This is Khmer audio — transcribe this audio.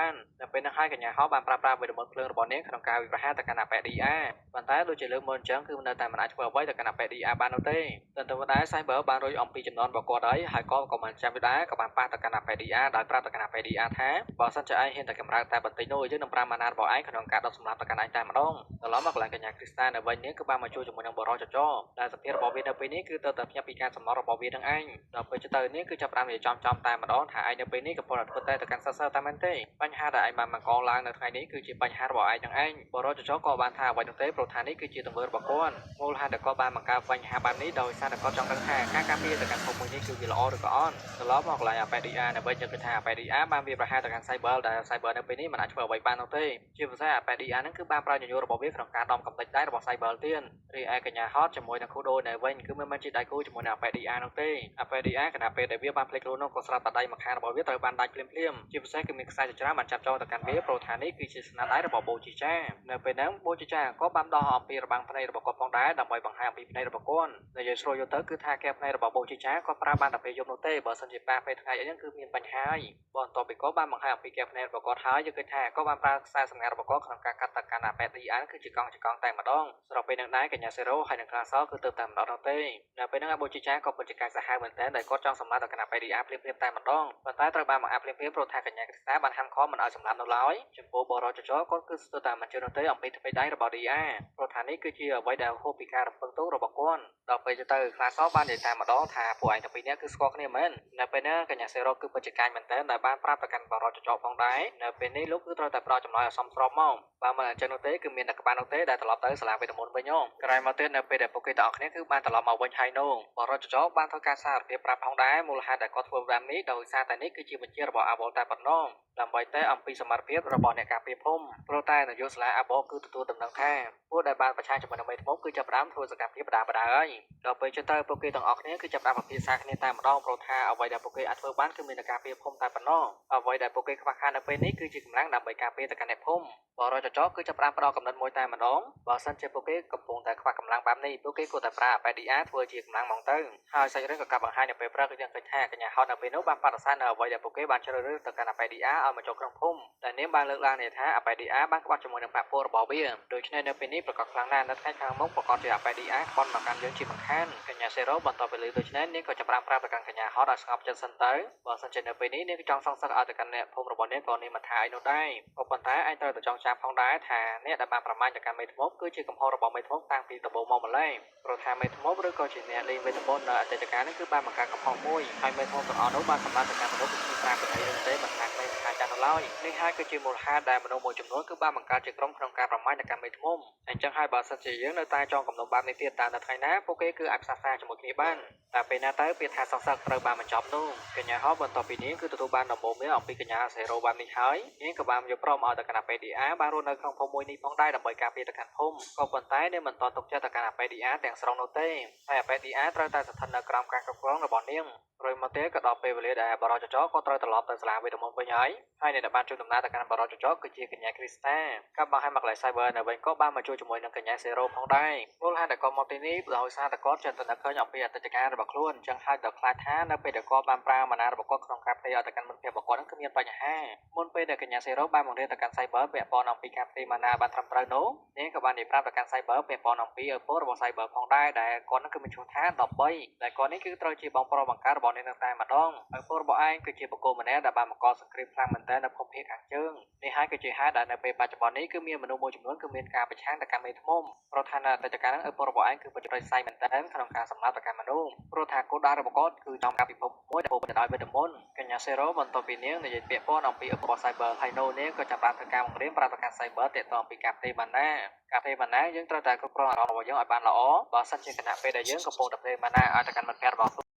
បាននៅពេលនេះហើយកញ្ញាហោបានប្រើប្រាស់វេទមន្តភ្លើងរបស់នាងក្នុងការវិប្រហារទៅកាន់អបេឌីអាប៉ុន្តែដូចជាលើកមុនអញ្ចឹងគឺនៅតែមិនអាចធ្វើអ្វីទៅកាន់អបេឌីអាបាននោះទេទន្ទឹមនឹងដែរ Cyber បានរួចអំពីចំនួនរបស់គាត់ហើយក៏មិនចាំវាដែរក៏បានប៉ះទៅកាន់អបេឌីអាដោយប្រាប់ទៅកាន់អបេឌីអាថាបើសិនជាឯងហ៊ានតែកម្រើកតែបន្តិចនោះយើងនឹងប្រើម៉ាណារបស់ឯងក្នុងការដុតសម្លាប់ទៅកាន់ឯងតែម្ដងត្រឡប់មកកន្លែងកញ្ញាគ្រីស្តានៅវិញនេះគឺបានមកជួបជាមួយនឹងបរិយចចដែលសភារបស់វានៅពេលនេះគឺទៅតែភ្ញាក់ពីការសំណល់របស់វានឹងឯងដល់ពេលទៅនេះគឺចាប់ផ្ដើមនិយាយចំតែម្ដងថាឯងនៅពេលនេះកំពុងតែធ្វើតែទៅកាន់សរសើរតែមែនទេបញ្ហាដែលឯងបានបង្កឡើងនៅថ្ងៃនេះគឺជាបញ្ហារបស់ឯងនឹងឯងបរិយចចក៏បានថាអ្វីនោះទេព្រោះថានេះគឺជាទង្វើរបស់គាត់មូលហេតុដែលគាត់បានបង្កើតបញ្ហាបែបនេះដោយសារតែគាត់ចង់ដឹងថាការការពារទៅកាន់ភពមួយនេះគឺវាល្អឬក៏អត់ត្រឡប់មកកន្លែងអបេឌីអានៅវិញយើងគិតថាអបេឌីអាបានវាប្រហែលទៅកាន់ Cyber ដែល Cyber នៅពេលនេះមិនអាចធ្វើអ្វីបាននោះទេជាពិសេសអបេឌីអានឹងគឺបានប្រើញញួររបស់វាក្នុងការដំកំទេចដៃរបស់ Cyber ទៀតរីឯកញ្ញាហតជាមួយនឹងគូដូនៅវិញគឺមិនមែនជាដៃគូជាមួយនឹងអបេឌីអានោះទេអបេឌីអាគណៈពេលដែលវាបានភ្លេចខ្លួននោះក៏ស្រាប់តែដៃម្ខាងរបស់វាត្រូវបានដាច់ភ្លាមជាពិសេសគឺមានខ្សែជាច្រើនបានចាប់ចូលទៅកាន់វាព្រោះថានេះគឺជាស្នាដៃរបស់បូជីចានៅពេលហ្នឹងបូជីចាក៏បានដោះអំពីរបាំងភ្នែករបស់គាត់ផងដែរដើម្បីបង្ហាញអំពីភ្នែករបស់គាត់និយាយស្រួលយកទៅគឺថាកែភ្នែករបស់បូជីចាក៏ប្រើបានតែពេលយប់នោះទេបើសិនជាប្រើពេលថ្ងៃអីហ្នឹងគឺមានបញ្ហាហើយបន្ទាប់ពីគាត់បានបង្ហាញអំពីកែភ្នែករបស់គាត់ហើយយើងគិតថាគាត់បានប្រើខ្សែសម្ងាត់របស់គាត់ក្នុងការកាត់ទៅកាន់អាប៉េឌីអានគឺជាកង់តែម្ដងស្របពេលនឹងដែរកញ្ញាសេរ៉ូហើយនឹងក្លាសគឺទៅតែម្ដងនោះទេនៅពេលហ្នឹងបូជីចាក៏ពិតជាកាយសាហាវមែនទែនដែលគាត់ចង់សម្លាប់ទៅកាន់អាប៉េឌីអាភ្លាមតែម្ដងប៉ុន្តែត្រូវបានបង្អាប់ភ្លាមព្រោះថាកញ្ញាគ្រីស្តាបានហាមឃាត់មិនឲ្យសម្លាប់នៅឡើយចំពោះបរិយចចគាត់គឺស្ទើរតែមិនជឿនោះទេអំពីទ្វេដៃរបស់ឌីអាព្រោះថានេះគឺជាអ្វីដែលហួសពីការរំពឹងទុករបស់គាត់ដល់ពេលទៅក្លាសបាននិយាយតែម្ដងថាពួកឯងទាំងពីរនាក់គឺស្គាល់គ្នាមែននៅពេលនេះកញ្ញាសេរ៉ូគឺពិតជាកាយមែនទែនដែលបានប្រាប់ទៅកាន់បរិយចចផងដែរនៅពេលនេះលោកគឺត្រូវតែផ្ដល់ចម្លើយឲ្យសមស្របមកបើមិនអញ្ចឹងនោះទេគឺមានតែក្បាលនោះទេដែលត្រឡប់ទៅសាលាវេទមន្តវិញក្រោយមកទៀតនៅពេលដែលពួកគេទាំងអស់គ្នាគឺបានត្រឡប់មកវិញហើយនោះបរិយចចបានធ្វើការសារភាពប្រាប់ផងដែរមូលហេតុដែលគាត់ធ្វើបែបនេះដោយសារតែនេះគឺជាបញ្ជារបស់អាវុលតែប៉ុណ្ណោះដើម្បីតែអំពីសមត្ថភាពរបស់អ្នកការពារភូមិព្រោះតែនយោបាយសាលាអាបោគឺទទួលដំណឹងថាពួកដែលបានប្រឆាំងជាមួយនឹងមេធ្មប់គឺចាប់ផ្ដើមធ្វើសកម្មភាពបដាហើយដល់ពេលទៅពួកគេទាំងអស់គ្នាគឺចាប់ផ្ដើមពិភាក្សាគ្នាតែម្ដងព្រោះថាអ្វីដែលពួកគេអាចធ្វើបានគឺមានតែការពារភូមិតែប៉ុណ្ណោះអ្វីដែលពួកគេខ្វះខាតនៅពេលនេះគឺជាកម្លាំងដើម្បីការពារទៅកាន់អ្នកភូមិបរិយចចគឺចាប់ផ្ដើមផ្ដល់កំណត់មួយតែម្ដងបើសិនជាពួកគេកំពុងតែខ្វះកម្លាំងបែបនេះពួកគេគួរតែប្រើអបេឌីអាធ្វើជាកម្លាំងហ្មងទៅហើយសាច់រឿងក៏កាប់បង្ហាញនៅពេលព្រឹកគឺយើងឃើញថាកញ្ញាហតនៅពេលនោះបានបដិសេធនៅអ្វីដែលពួកគេបានជ្រើសរើសទៅកាន់អបេឌីអាឲ្យមកចូលក្នុងភូមិតែនាងបានលើកឡើងថាអបេឌីអាបានក្បត់ជាមួយនឹងបាក់ពលរបស់វាដូច្នេះនៅពេលនេះប្រកាសខ្លាំងណាស់នៅថ្ងៃខាងមុខប្រកាសជាអបេឌីអាក្បត់មកកាន់យើងជាមិនខានកញ្ញាសេរ៉ូបន្តទៅលើដូច្នេះនាងក៏ចាប់ផ្ដើមប្រាប់ទៅកាន់កញ្ញាហតឲ្យស្ងប់ចិត្តសិនទៅបើសិនជានៅពេលនេះនាងចង់សងសឹកឲ្យទៅកាន់អ្នកភូមិរបស់នាងក៏នាងមិនថាអីនោះដែរក៏ប៉ុន្តែឯងត្រូវតែចងចាំផងដែរថាអ្នកដែលបានប្រមាញ់ទៅកាន់មេធ្មប់គឺជាកំហុសរបស់មេធ្មប់តាំងពីដំបូងមកម្ល៉េះព្រោះថាមេធ្មប់ឬក៏ជាអ្នកលេងវេទមន្តនៅអតីតកាលនេះគឺបានបង្កើតកំហុសមួយហើយមេធ្មប់ទាំងអស់នោះបានសម្លាប់ទៅកាន់មនុស្សពីប្រាំពីរឿងទេមិនថាមេថាចាស់នៅឡើយនេះហើយគឺជាមូលហេតុដែលមនុស្សមួយចំនួនគឺបានបង្កើតជាក្រុមក្នុងការប្រមាញ់ទៅកាន់មេធ្មប់អញ្ចឹងហើយបើសិនជាយើងនៅតែចងកំណត់បែបនេះទៀតតើនៅថ្ងៃណាពួកគេគឺអាចផ្សះផ្សាជាមួយគ្នាបានតែពេលណាទៅពាក្យថាសងសឹកត្រូវបានបញ្ចប់នោះកញ្ញាហោបន្ទាប់ពីនេះគឺទទួលបានដំបូន្មានអំពីកញ្ញាសេរ៉ូបែបនេះហើយនាងក៏បានយកព្រមឲ្យទៅកាន់អបេឌីអាបានរស់នៅក្នុងភូមិមួយនេះផងដែរដើម្បីការពារទៅកាន់ភូមិក៏ប៉ុន្តែនាងមិនតន់ទុកចិត្តទៅកាន់អបេឌីអាទាំងស្រុងនោះទេហើយអបេឌីអាត្រូវតែស្ថិតនៅក្រោមការគ្រប់គ្រងរបស់នាងរួចមកទេក៏ដល់ពេលវេលាដែលបរិយចចក៏ត្រូវត្រឡប់ទៅសាលាវេទមន្តវិញហើយអ្នកដែលបានជួយដំណើរទៅកាន់បរិយចចគឺជាកញ្ញាគ្រីស្តាក៏បានឲ្យមកកន្លែង Cyber នៅវិញក៏បានមកជួយជាមួយនឹងកញ្ញាសេរ៉ូផងដែរមូលហេតុដែលគាត់មកទីនេះដោយសារតែគាត់ចេះតែនឹកឃើញអំពីអតីតកាលរបស់ខ្លួនអញ្ចឹងហើយដល់ខ្លាចថានៅពេលដែលគាត់បានប្រើម៉ាណារបស់គាត់ក្នុងការផ្ទេរឲ្យទៅកាន់មិត្តភក្តិរបស់គាត់នឹងគឺមានបញ្ហាមុនពេលដែលកញ្ញាសេរ៉ូបានបង្រៀនទៅកាន់ Cyber ពាក់ព័ន្ធអំពីការផ្ទេរម៉ាណាបានត្រឹមត្រូវនោះនាងក៏បាននិយាយប្រាប់ទៅកាន់ Cyber ពាក់ព័ន្ធអំពីឪពុករបស់ Cyber ផងដែរដែលគាត់នឹងគឺមានឈ្មោះថា13ដែលគាត់នេះគឺត្រូវជាបងប្រុសបង្កើតរបស់នាងនៅតែម្ដងឪពុករបស់ឯងគឺជាបុគ្គលម្នាក់ដែលបានបង្កសង្គ្រាមខ្លាំងមែនទែននៅភូមិភាគខាងជើងនេះហើយគឺជាហេតុដែលនៅពេលបច្ចុប្បន្ននេះគឺមានមនុស្សមួយចំនួនគឺមានការប្រឆាំងទៅកាន់មេធ្មប់ព្រោះថានៅអតីតកាលហ្នឹងឪពុករបស់ឯងគឺបច្ចេកទេសមែនទែនក្នុងការសម្លាប់ទៅកាន់មនុស្សព្រោះថាគោលដៅរបស់គាត់គឺចង់ការពិភពមួយដែលពោពេញទៅដោយវេទមន្តកញ្ញាសេរ៉ូបន្ទាប់ពីនាងនិយាយពាក្យព័ន្ធអំពីឪពុករបស់ Cyber ហើយនោះនាងក៏ចាប់បានធ្វើការបង្រៀនប្រាប់ទៅកាន់ Cyber ទាក់ទងអំពីការផ្ទេរម៉ាណាយើងត្រូវតែគ្រប់គ្រងអារម្មណ៍របស់យើងឲ្យបានល្អបើសិនជាគណៈពេលដែលយើងកំពុងតែផ្ទេរម៉ាណាឲ្យទៅកាន់មិត្តភក្តិរបស់